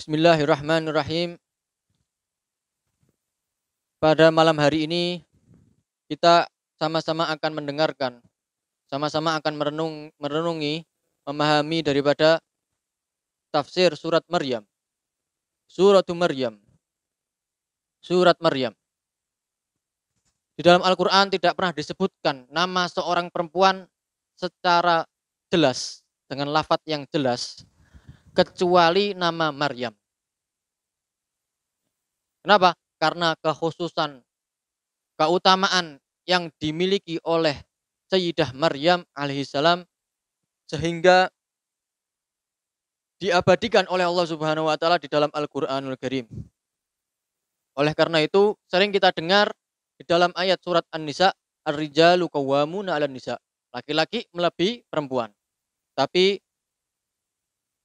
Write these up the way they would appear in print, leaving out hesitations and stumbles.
Bismillahirrahmanirrahim. Pada malam hari ini kita sama-sama akan mendengarkan, sama-sama akan merenungi, memahami daripada tafsir surat Maryam. Suratul Maryam. Surat Maryam. Di dalam Al-Quran tidak pernah disebutkan nama seorang perempuan secara jelas, dengan lafadz yang jelas, kecuali nama Maryam. Kenapa? Karena kekhususan, keutamaan yang dimiliki oleh Sayyidah Maryam alaihissalam sehingga diabadikan oleh Allah Subhanahu wa taala di dalam Al-Qur'anul Karim. Oleh karena itu, sering kita dengar di dalam ayat surat An-Nisa, Ar-rijalu qawwamuna 'alan nisa. Laki-laki melebihi perempuan. Tapi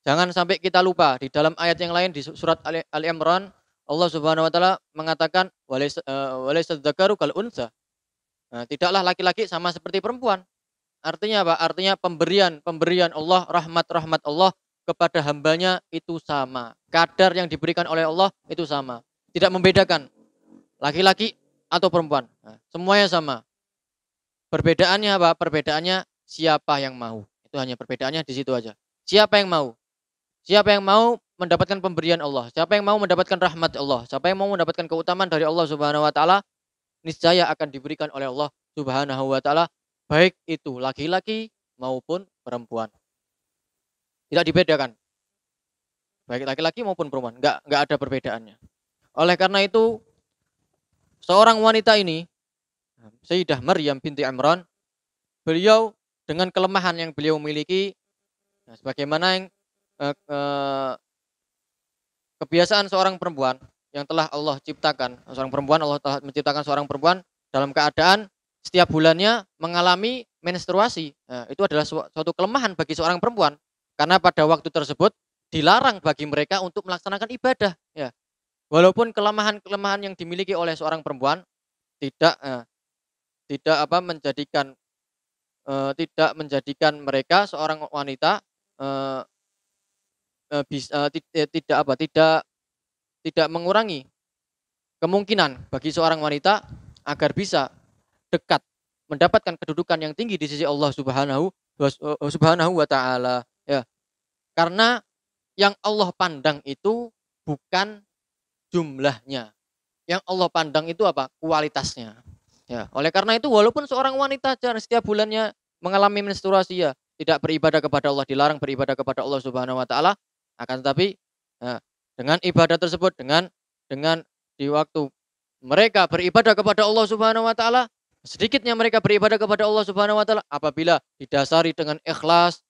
jangan sampai kita lupa di dalam ayat yang lain di surat Ali Imran, Allah Subhanahu wa taala mengatakan walaysa dzakaru kal unsa. Nah, tidaklah laki-laki sama seperti perempuan. Artinya apa? Artinya pemberian Allah, rahmat Allah kepada hambanya itu sama. Kadar yang diberikan oleh Allah itu sama. Tidak membedakan laki-laki atau perempuan. Nah, semuanya sama. Perbedaannya apa? Perbedaannya siapa yang mau. Itu hanya perbedaannya di situ aja. Siapa yang mau? Siapa yang mau mendapatkan pemberian Allah? Siapa yang mau mendapatkan rahmat Allah? Siapa yang mau mendapatkan keutamaan dari Allah Subhanahu wa taala? Niscaya akan diberikan oleh Allah Subhanahu wa taala, baik itu laki-laki maupun perempuan. Tidak dibedakan. Baik laki-laki maupun perempuan, enggak ada perbedaannya. Oleh karena itu, seorang wanita ini, Sayyidah Maryam binti Imran, beliau dengan kelemahan yang beliau miliki, sebagaimana yang kebiasaan seorang perempuan yang telah Allah ciptakan, seorang perempuan Allah telah menciptakan seorang perempuan dalam keadaan setiap bulannya mengalami menstruasi. Nah, itu adalah suatu kelemahan bagi seorang perempuan karena pada waktu tersebut dilarang bagi mereka untuk melaksanakan ibadah. Ya, walaupun kelemahan-kelemahan yang dimiliki oleh seorang perempuan tidak tidak apa menjadikan tidak menjadikan mereka seorang wanita tidak apa tidak mengurangi kemungkinan bagi seorang wanita agar bisa dekat mendapatkan kedudukan yang tinggi di sisi Allah Subhanahu wa taala, ya. Karena yang Allah pandang itu bukan jumlahnya. Yang Allah pandang itu apa? Kualitasnya. Ya, oleh karena itu walaupun seorang wanita setiap bulannya mengalami menstruasi, ya, tidak beribadah kepada Allah, dilarang beribadah kepada Allah Subhanahu wa taala, akan tetapi nah, dengan ibadah tersebut, dengan di waktu mereka beribadah kepada Allah Subhanahu wa taala, sedikitnya mereka beribadah kepada Allah Subhanahu wa taala apabila didasari dengan ikhlas,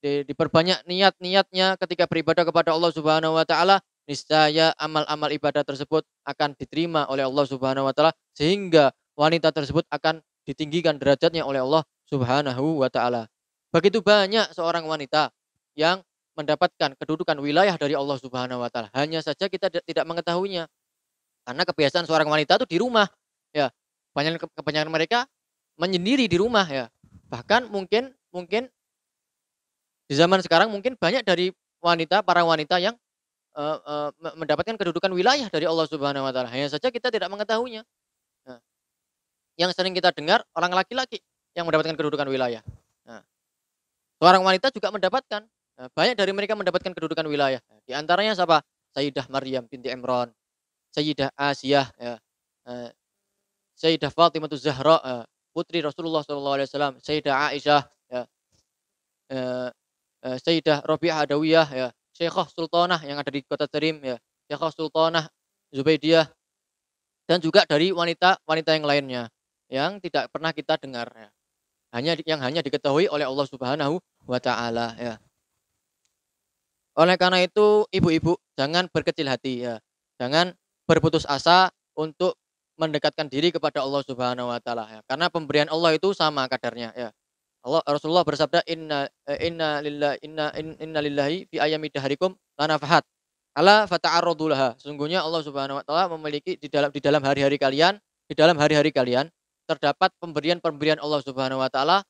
diperbanyak niat-niatnya ketika beribadah kepada Allah Subhanahu wa taala, niscaya amal-amal ibadah tersebut akan diterima oleh Allah Subhanahu wa taala sehingga wanita tersebut akan ditinggikan derajatnya oleh Allah Subhanahu wa taala. Begitu banyak seorang wanita yang mendapatkan kedudukan wilayah dari Allah Subhanahu wa taala. Hanya saja kita tidak mengetahuinya. Karena kebiasaan seorang wanita itu di rumah, ya. Kebanyakan mereka menyendiri di rumah, ya. Bahkan mungkin mungkin di zaman sekarang mungkin banyak dari para wanita yang mendapatkan kedudukan wilayah dari Allah Subhanahu wa taala. Hanya saja kita tidak mengetahuinya. Nah, yang sering kita dengar orang laki-laki yang mendapatkan kedudukan wilayah. Nah, seorang wanita juga mendapatkan. Nah, banyak dari mereka mendapatkan kedudukan wilayah. Di antaranya siapa? Sayyidah Maryam binti Imran, Sayyidah Asiyah, ya. Eh, Sayyidah Fatimah Zahra, putri Rasulullah SAW, Sayyidah Aisyah, ya. Eh, Sayyidah Rabi'ah Adawiyah, ya. Syekhah Sultanah yang ada di kota Tarim, ya. Syekhah Sultanah Zubaidiyah, dan juga dari wanita-wanita yang lainnya yang tidak pernah kita dengar, ya. Hanya diketahui oleh Allah Subhanahu wa taala, ya. Oleh karena itu, ibu-ibu jangan berkecil hati, ya. Jangan berputus asa untuk mendekatkan diri kepada Allah Subhanahu wa taala, ya. Karena pemberian Allah itu sama kadarnya, ya. Rasulullah bersabda inna lillahi fi ayami dahrikum lanafahat. Ala fata'arradu laha. Sesungguhnya Allah Subhanahu wa taala memiliki di dalam hari-hari kalian terdapat pemberian-pemberian Allah Subhanahu wa taala,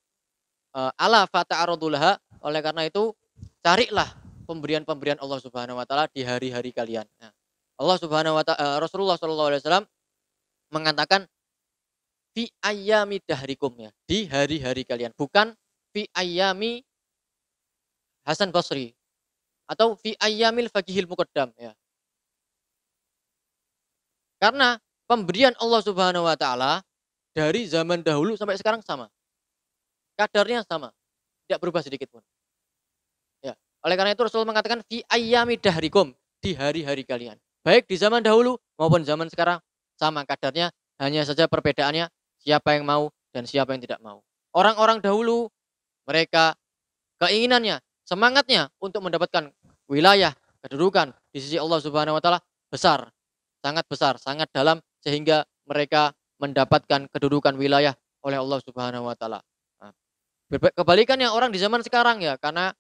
ala fata'arradu laha. Oleh karena itu carilah pemberian-pemberian Allah Subhanahu wa taala di hari-hari kalian. Nah, Allah Subhanahu wa taala Rasulullah sallallahu alaihi wasallam mengatakan fi ayyami dahrikum ya, di hari-hari kalian, bukan fi ayyami Hasan Basri atau fi ayyamil faqihil muqaddam ya. Karena pemberian Allah Subhanahu wa taala dari zaman dahulu sampai sekarang sama. Kadarnya sama, tidak berubah sedikit pun. Ya. Oleh karena itu Rasul mengatakan fi ayyami dahrikum, di hari-hari kalian. Baik di zaman dahulu maupun zaman sekarang sama kadarnya, hanya saja perbedaannya siapa yang mau dan siapa yang tidak mau. Orang-orang dahulu mereka keinginannya, semangatnya untuk mendapatkan wilayah, kedudukan di sisi Allah Subhanahu wa taala besar, sangat dalam sehingga mereka mendapatkan kedudukan wilayah oleh Allah Subhanahu wa taala. Nah, kebalikannya orang di zaman sekarang ya, karena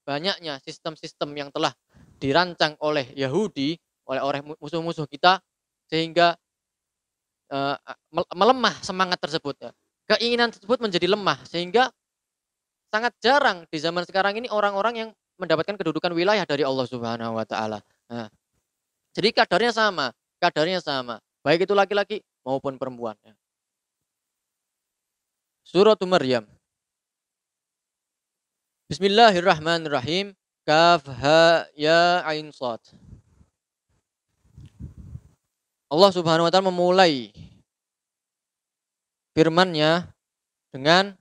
banyaknya sistem-sistem yang telah dirancang oleh Yahudi, oleh musuh-musuh kita, sehingga melemah semangat tersebut ya. Keinginan tersebut menjadi lemah sehingga sangat jarang di zaman sekarang ini orang-orang yang mendapatkan kedudukan wilayah dari Allah Subhanahu wa taala. Nah, jadi kadarnya sama, baik itu laki-laki maupun perempuan ya. Surah Maryam. Bismillahirrahmanirrahim. Kaf ha ya ain shad. Allah Subhanahu wa taala memulai firman-Nya dengan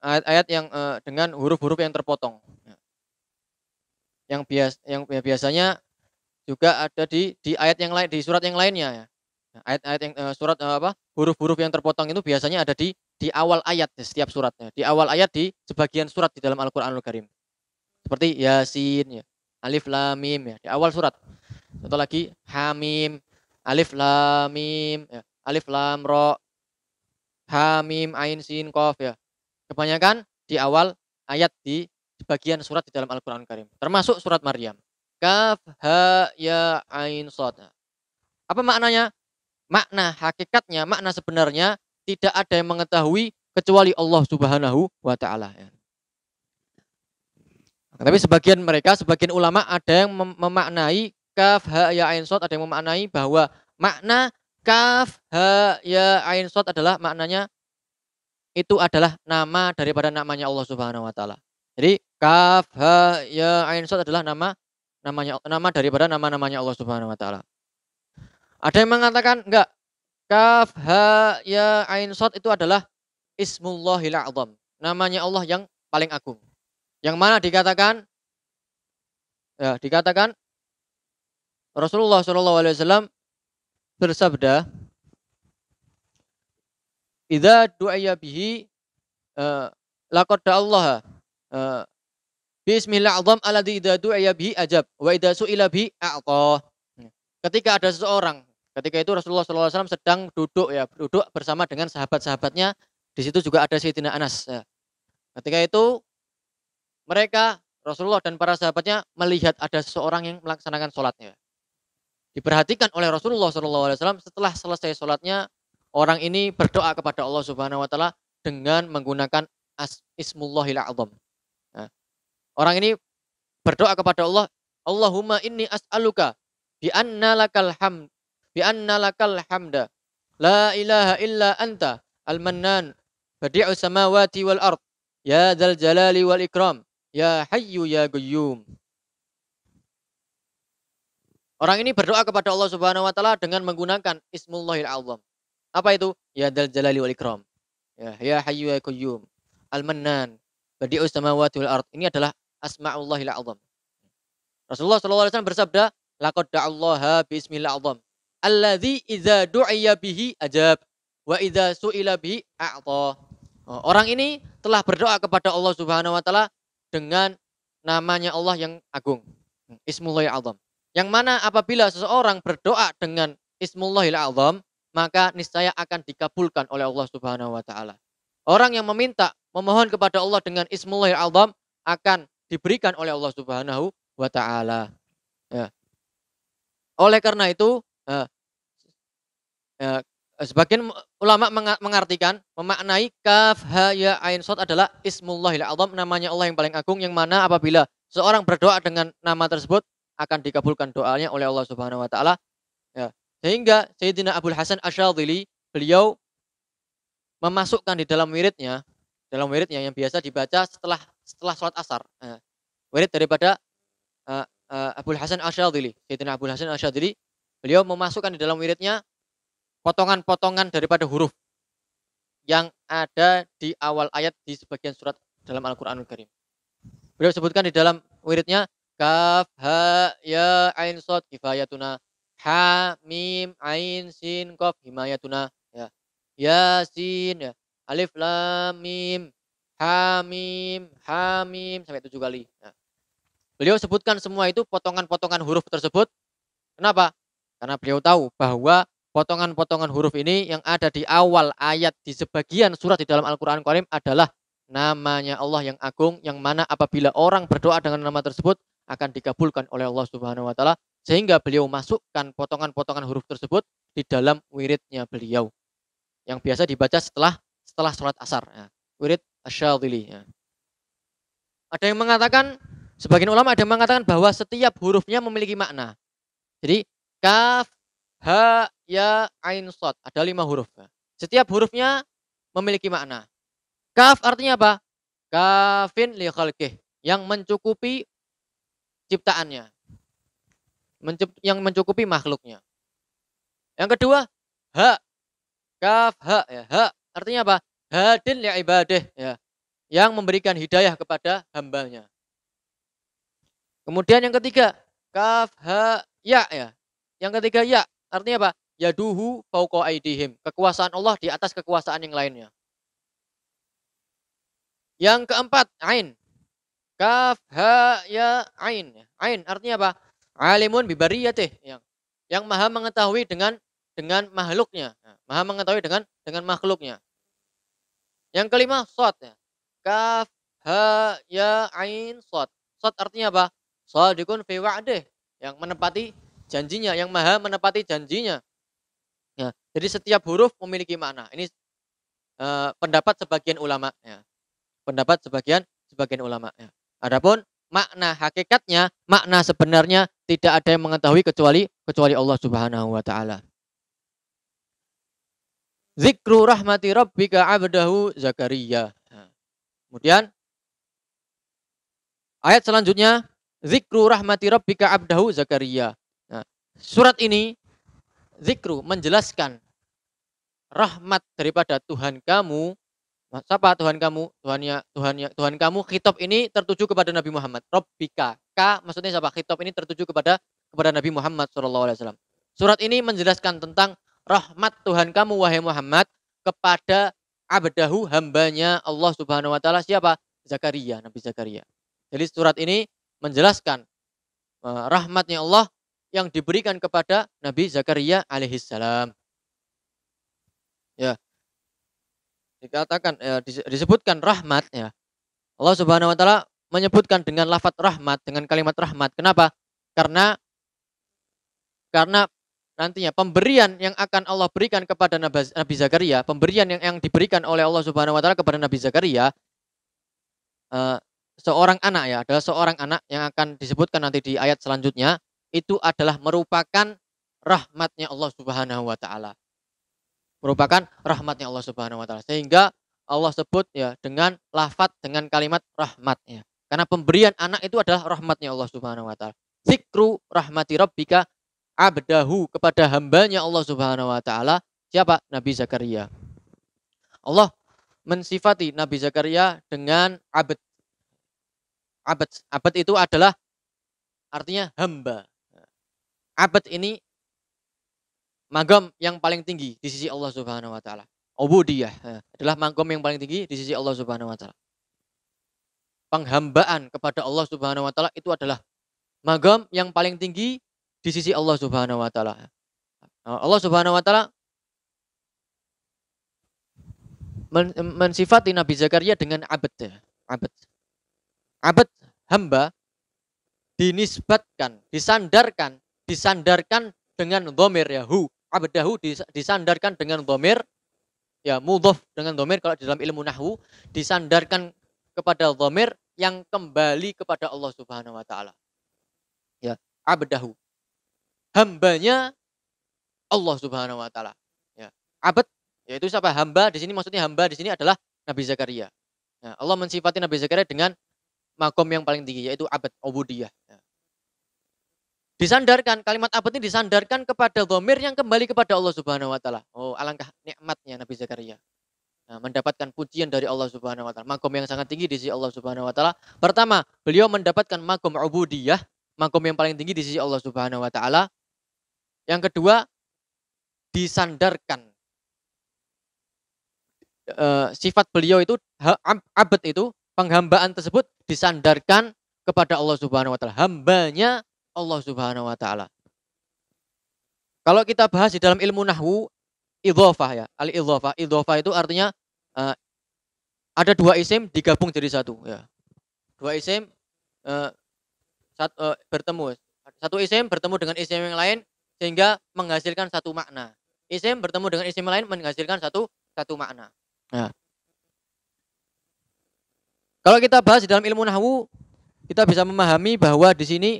ayat-ayat yang dengan huruf-huruf yang terpotong. Yang biasanya juga ada di ayat yang lain, di surat yang lainnya ya. Ayat-ayat yang surat huruf-huruf yang terpotong itu biasanya ada di awal ayat di setiap suratnya. Di awal ayat di sebagian surat di dalam Al-Qur'anul Karim. Seperti Yasin ya, Alif Lam Mim ya, di awal surat. Atau lagi Hamim, Alif Lam Mim ya, Alif Lam Ra, Hamim Ain Sin Qaf ya. Kebanyakan di awal ayat di sebagian surat di dalam Al-Qur'an Karim. Termasuk surat Maryam. Kaf ha ya ain shad. Apa maknanya? Makna hakikatnya, makna sebenarnya tidak ada yang mengetahui kecuali Allah Subhanahu wa taala ya. Tapi sebagian ulama ada yang memaknai kaf ha ya ain shad, ada yang memaknai bahwa makna kaf ha ya ain shad adalah maknanya itu adalah nama daripada namanya Allah Subhanahu wa taala. Jadi kaf ha ya ain shad adalah nama daripada nama-namanya Allah Subhanahu wa taala. Ada yang mengatakan enggak, kaf ha ya ain shad itu adalah Ismullahil A'zam, namanya Allah yang paling agung. Yang mana dikatakan Rasulullah Shallallahu alaihi wasallam bersabda, "Idza du'iya bihi laqad Allah bismillahil a'zam alladzi idza du'iya bihi ajab wa idza su'ila bihi a'ta." Ketika ada seseorang, ketika itu Rasulullah Shallallahu alaihi wasallam sedang duduk bersama dengan sahabat-sahabatnya, di situ juga ada Sayyidina Anas ya. Ketika itu mereka Rasulullah dan para sahabatnya melihat ada seseorang yang melaksanakan sholatnya. Diperhatikan oleh Rasulullah SAW, setelah selesai sholatnya, orang ini berdoa kepada Allah Subhanahu wa taala dengan menggunakan Ismullahil A'zam. Nah, orang ini berdoa kepada Allah, Allahumma inni as'aluka bi anna lakal hamda la ilaha illa anta al-mannan badi'us samawati wal ard ya dzal jalali wal ikram ya hayyu ya qayyum. Orang ini berdoa kepada Allah Subhanahu wa taala dengan menggunakan Ismullahil A'zam. Apa itu? Ya dzal jalali wal ikram. Ya hayyu ya qayyum. Al-mannan badi'us samawati wal ard. Ini adalah Asma'ullahil A'zam. Rasulullah sallallahu alaihi wasallam bersabda, laqad da'allaha bi ismil a'zam alladzi idza du'iya bihi ajab wa idza su'ila bihi a'ta. Orang ini telah berdoa kepada Allah Subhanahu wa taala dengan namanya Allah yang agung, Ismullahil A'zam. Yang mana apabila seseorang berdoa dengan Ismullahil A'zam, maka niscaya akan dikabulkan oleh Allah Subhanahu wa taala. Orang yang memohon kepada Allah dengan Ismullahil A'zam akan diberikan oleh Allah Subhanahu wa taala. Ya. Oleh karena itu, sebagian ulama mengartikan, memaknai kaf ha ya ain shad adalah Ismullahil A'zam, namanya Allah yang paling agung, yang mana apabila seorang berdoa dengan nama tersebut akan dikabulkan doanya oleh Allah Subhanahu wa taala, ya. Sehingga Sayyidina Abul Hasan Asyadzili beliau memasukkan di dalam wiridnya yang biasa dibaca setelah sholat asar. Wirid daripada Abul Hasan Asyadzili, Sayyidina Abul Hasan Asyadzili, beliau memasukkan di dalam wiridnya potongan-potongan daripada huruf yang ada di awal ayat di sebagian surat dalam Al-Qur'anul Karim. Beliau sebutkan di dalam wiridnya kaf ha ya ain shad kifayatuna, ha mim ain sin qaf himayatuna, ya. Yasin, ya. Alif lam mim, ha mim sampai 7 kali. Ya. Beliau sebutkan semua itu potongan-potongan huruf tersebut. Kenapa? Karena beliau tahu bahwa potongan-potongan huruf ini yang ada di awal ayat di sebagian surat di dalam Al-Qur'an Karim adalah namanya Allah yang agung, yang mana apabila orang berdoa dengan nama tersebut akan dikabulkan oleh Allah Subhanahu wa taala, sehingga beliau masukkan potongan-potongan huruf tersebut di dalam wiridnya beliau yang biasa dibaca setelah sholat asar, ya. Wirid Asyadzili, ya. Ada yang mengatakan, sebagian ulama ada yang mengatakan bahwa setiap hurufnya memiliki makna. Jadi kaf, ha, ya, ain, shad, ada 5 huruf. Setiap hurufnya memiliki makna. Kaf artinya apa? Kafin li khalqih, yang mencukupi ciptaannya, yang mencukupi makhluknya. Yang kedua, ha, kaf ha, ya. Ha artinya apa? Hadin li ibadih, ya, yang memberikan hidayah kepada hambanya. Kemudian yang ketiga, kaf ha ya, ya. Yang ketiga ya artinya apa? Yaduhu fauqa aidihim, kekuasaan Allah di atas kekuasaan yang lainnya. Yang keempat, ain. Kaf ha ya ain. Ain artinya apa? Alimun bibariyatih, yang maha mengetahui dengan makhluknya, maha mengetahui dengan makhluknya. Yang kelima, shad, ya. Kaf ha ya ain shad. Shad artinya apa? Shadiqun fi wa'dih, yang menepati janjinya, yang maha menepati janjinya. Ya, jadi setiap huruf memiliki makna. Ini pendapat sebagian ulama, ya. Pendapat sebagian ulama, ya. Adapun makna hakikatnya, makna sebenarnya tidak ada yang mengetahui kecuali Allah Subhanahu wa taala. Zikru rahmati rabbika 'abdahu Zakaria. Kemudian ayat selanjutnya, zikru rahmati rabbika 'abdahu Zakaria. Nah, surat ini zikru menjelaskan rahmat daripada Tuhan kamu. Siapa Tuhan kamu? Tuhan kamu. Khitab ini tertuju kepada Nabi Muhammad. Rabbika. Ka maksudnya siapa? Khitab ini tertuju kepada Nabi Muhammad SAW. Surat ini menjelaskan tentang rahmat Tuhan kamu wahai Muhammad kepada abdahu, hambanya Allah Subhanahu wa taala, siapa? Zakaria, Nabi Zakaria. Jadi surat ini menjelaskan rahmatnya Allah yang diberikan kepada Nabi Zakaria alaihissalam. Ya. Dikatakan disebutkan rahmat, ya. Allah Subhanahu wa taala menyebutkan dengan lafaz rahmat, dengan kalimat rahmat. Kenapa? Karena nantinya pemberian yang akan Allah berikan kepada Nabi Zakaria, pemberian yang diberikan oleh Allah Subhanahu wa taala kepada Nabi Zakaria, seorang anak, ya, adalah seorang anak yang akan disebutkan nanti di ayat selanjutnya, itu adalah merupakan rahmatnya Allah Subhanahu wa taala. Merupakan rahmatnya Allah Subhanahu wa taala. Sehingga Allah sebut, ya, dengan lafaz, dengan kalimat rahmat, ya. Karena pemberian anak itu adalah rahmatnya Allah Subhanahu wa taala. Zikru rahmati rabbika abdahu, kepada hambanya Allah Subhanahu wa taala, siapa? Nabi Zakaria. Allah mensifati Nabi Zakaria dengan abd. Abd itu adalah artinya hamba. Abd ini magam yang paling tinggi di sisi Allah Subhanahu wa taala. Ubudiyah adalah magam yang paling tinggi di sisi Allah Subhanahu wa taala. Penghambaan kepada Allah Subhanahu wa taala itu adalah magam yang paling tinggi di sisi Allah Subhanahu wa taala. Allah Subhanahu wa taala mensifati Nabi Zakaria dengan abd. Abd, hamba, dinisbatkan, disandarkan dengan dhamir, ya, hu. Abdahu disandarkan dengan dhamir, ya, mudhaf dengan dhamir. Kalau di dalam ilmu nahwu disandarkan kepada dhamir yang kembali kepada Allah Subhanahu wa taala. Ya, abdahu. Hambanya Allah Subhanahu wa taala. Ya. Abad yaitu siapa? Hamba di sini maksudnya hamba di sini adalah Nabi Zakaria. Nah, Allah mensifati Nabi Zakaria dengan makom yang paling tinggi yaitu abad ubudiyah. Ya. Disandarkan kalimat abad ini disandarkan kepada dhamir yang kembali kepada Allah Subhanahu wa taala. Oh, alangkah nikmatnya Nabi Zakaria. Nah, mendapatkan pujian dari Allah Subhanahu wa taala. Makom yang sangat tinggi di sisi Allah Subhanahu wa taala. Pertama, beliau mendapatkan makom ubudiyah, makom yang paling tinggi di sisi Allah Subhanahu wa taala. Yang kedua, disandarkan sifat beliau itu abad itu penghambaan tersebut disandarkan kepada Allah Subhanahu wa taala. Hambanya Allah Subhanahu wa taala. Kalau kita bahas di dalam ilmu nahwu idhofah ya, al-idhofah. Idhofah itu artinya ada dua isim digabung jadi satu ya. Dua isim bertemu. Satu isim bertemu dengan isim yang lain sehingga menghasilkan satu makna. Isim bertemu dengan isim lain menghasilkan satu makna. Nah, kalau kita bahas di dalam ilmu nahwu, kita bisa memahami bahwa di sini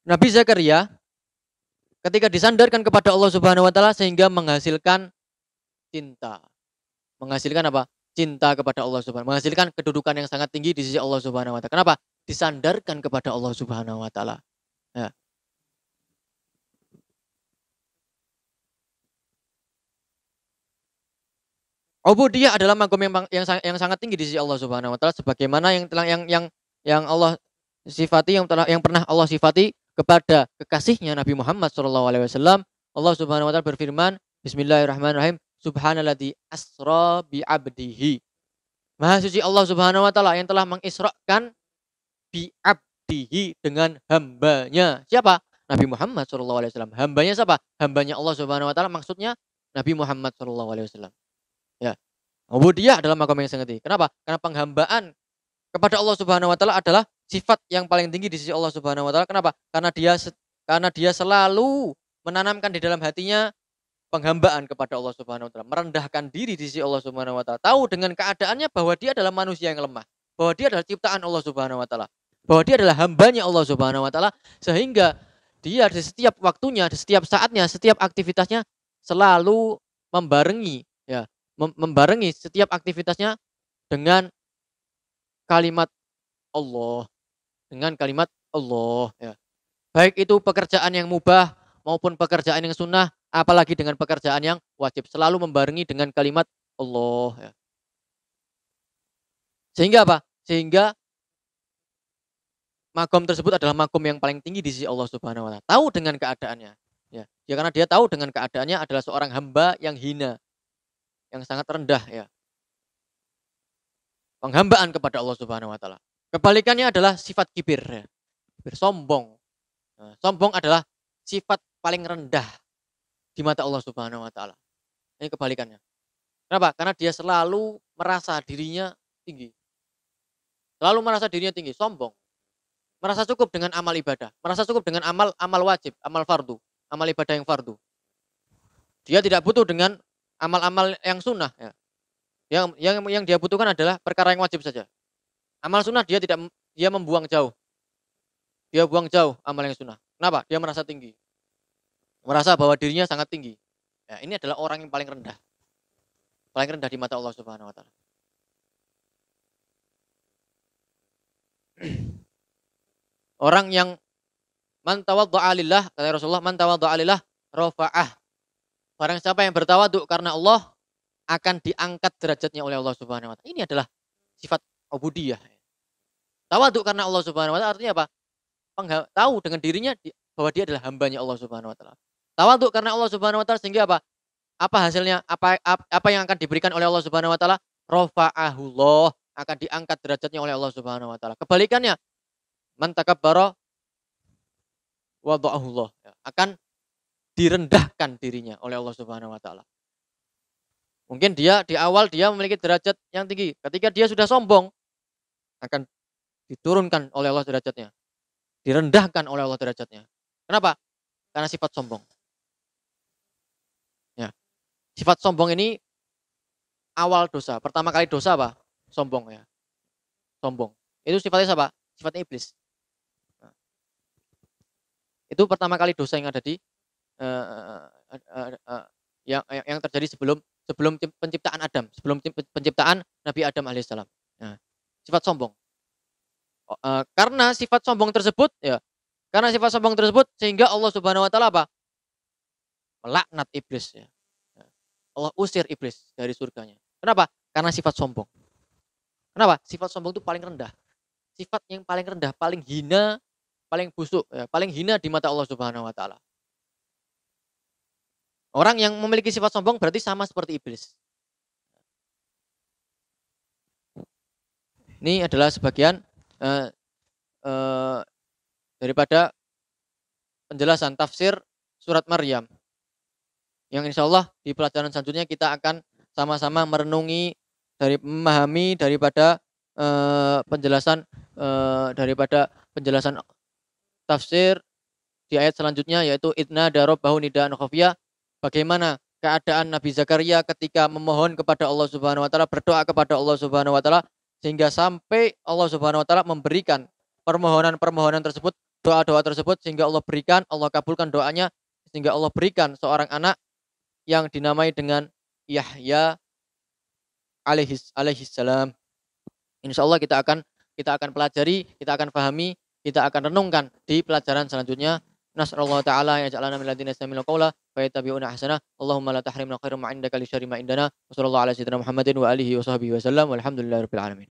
Nabi Zakaria ketika disandarkan kepada Allah Subhanahu wa taala sehingga menghasilkan cinta. Menghasilkan apa? Cinta kepada Allah Subhanahu wa taala, menghasilkan kedudukan yang sangat tinggi di sisi Allah Subhanahu wa taala. Kenapa? Disandarkan kepada Allah Subhanahu wa taala. Ya. Ubudiyah adalah makom yang sangat tinggi di sisi Allah Subhanahu wa taala sebagaimana yang Allah sifati yang pernah Allah sifati kepada kekasihnya Nabi Muhammad SAW. Allah Subhanahu wa taala berfirman, Bismillahirrahmanirrahim, Subhanalladzi asra bi abdihi. Maha suci Allah Subhanahu wa taala yang telah mengisrakan bi abdihi dengan hambanya. Siapa? Nabi Muhammad SAW. Hambanya siapa? Hambanya Allah Subhanahu wa taala maksudnya Nabi Muhammad SAW. Ya. Ubudiyah adalah makom yang sangat tinggi. Kenapa? Karena penghambaan kepada Allah Subhanahu wa taala adalah sifat yang paling tinggi di sisi Allah Subhanahu wa taala. Kenapa? Karena dia selalu menanamkan di dalam hatinya penghambaan kepada Allah Subhanahu wa taala, merendahkan diri di sisi Allah Subhanahu wa taala. Tahu dengan keadaannya bahwa dia adalah manusia yang lemah, bahwa dia adalah ciptaan Allah Subhanahu wa taala, bahwa dia adalah hambanya Allah Subhanahu wa taala, sehingga dia di setiap waktunya, di setiap saatnya, setiap aktivitasnya selalu membarengi ya, membarengi setiap aktivitasnya dengan kalimat Allah, dengan kalimat Allah ya. Baik itu pekerjaan yang mubah maupun pekerjaan yang sunnah, apalagi dengan pekerjaan yang wajib, selalu membarengi dengan kalimat Allah ya. Sehingga apa? Sehingga makom tersebut adalah makom yang paling tinggi di sisi Allah Subhanahu wa taala. Tahu dengan keadaannya ya. Ya karena dia tahu dengan keadaannya adalah seorang hamba yang hina, yang sangat rendah ya. Penghambaan kepada Allah Subhanahu wa taala. Kebalikannya adalah sifat kibir ya. Kibir, sombong. Nah, sombong adalah sifat paling rendah di mata Allah Subhanahu wa taala. Ini kebalikannya. Kenapa? Karena dia selalu merasa dirinya tinggi. Selalu merasa dirinya tinggi, sombong. Merasa cukup dengan amal ibadah, merasa cukup dengan amal wajib, amal fardu, amal ibadah yang fardu. Dia tidak butuh dengan amal-amal yang sunnah ya. Yang dia butuhkan adalah perkara yang wajib saja. Amal sunnah dia membuang jauh. Dia buang jauh amal yang sunnah. Kenapa? Dia merasa tinggi. Merasa bahwa dirinya sangat tinggi. Ya, ini adalah orang yang paling rendah. Paling rendah di mata Allah Subhanahu wa taala. Orang yang man tawadda'a lillah, kata Rasulullah, man tawadda'a lillah rafa'ah. Barang siapa yang bertawaduk karena Allah akan diangkat derajatnya oleh Allah Subhanahu wa taala. Ini adalah sifat ubudiyah. Tawaduk karena Allah Subhanahu wa taala artinya apa? Tahu dengan dirinya bahwa dia adalah hambanya Allah Subhanahu wa taala. Tawaduk karena Allah Subhanahu wa taala sehingga apa? Apa hasilnya? Apa yang akan diberikan oleh Allah Subhanahu wa taala? Rafa'ahullah, akan diangkat derajatnya oleh Allah Subhanahu wa taala. Kebalikannya, man takabbara wada'ahullah, akan direndahkan dirinya oleh Allah Subhanahu wa taala. Mungkin dia di awal dia memiliki derajat yang tinggi. Ketika dia sudah sombong, akan diturunkan oleh Allah derajatnya. Direndahkan oleh Allah derajatnya. Kenapa? Karena sifat sombong. Ya. Sifat sombong ini awal dosa. Pertama kali dosa apa? Sombong ya. sombong. Itu sifatnya siapa? Sifatnya iblis. Nah, itu pertama kali dosa yang ada di eh, eh, eh, yang terjadi sebelum sebelum penciptaan Adam, sebelum penciptaan Nabi Adam alaihissalam. Nah, sifat sombong. Karena sifat sombong tersebut ya, karena sifat sombong tersebut sehingga Allah Subhanahu wa taala apa? Melaknat iblis ya. Allah usir iblis dari surganya. Kenapa? Karena sifat sombong. Kenapa? Sifat sombong itu paling rendah. Sifat yang paling rendah, paling hina, paling busuk, ya, paling hina di mata Allah Subhanahu wa taala. Orang yang memiliki sifat sombong berarti sama seperti iblis. Ini adalah sebagian uh, uh, daripada penjelasan tafsir surat Maryam. Yang insya Allah di pelajaran selanjutnya kita akan sama-sama merenungi memahami daripada daripada penjelasan tafsir di ayat selanjutnya, yaitu idna darabbahu nidaan khafiyah. Bagaimana keadaan Nabi Zakaria ketika memohon kepada Allah Subhanahu wa taala, berdoa kepada Allah Subhanahu wa taala, sehingga sampai Allah Subhanahu wa taala memberikan permohonan-permohonan tersebut, doa-doa tersebut, sehingga Allah berikan, Allah kabulkan doanya, sehingga Allah berikan seorang anak yang dinamai dengan Yahya alaihis salam. Insya Allah kita akan pelajari, kita akan pahami, kita akan renungkan di pelajaran selanjutnya. Nasrullah taala ya ja'alana min ladina yastami'una qawla fa yattabi'una ahsana. Allahumma la tahrimna khairan ma indaka li syarri ma indana. Wassallallahu ala sayyidina Muhammadin wa alihi wa sahbihi wasallam. Walhamdulillahirabbil alamin.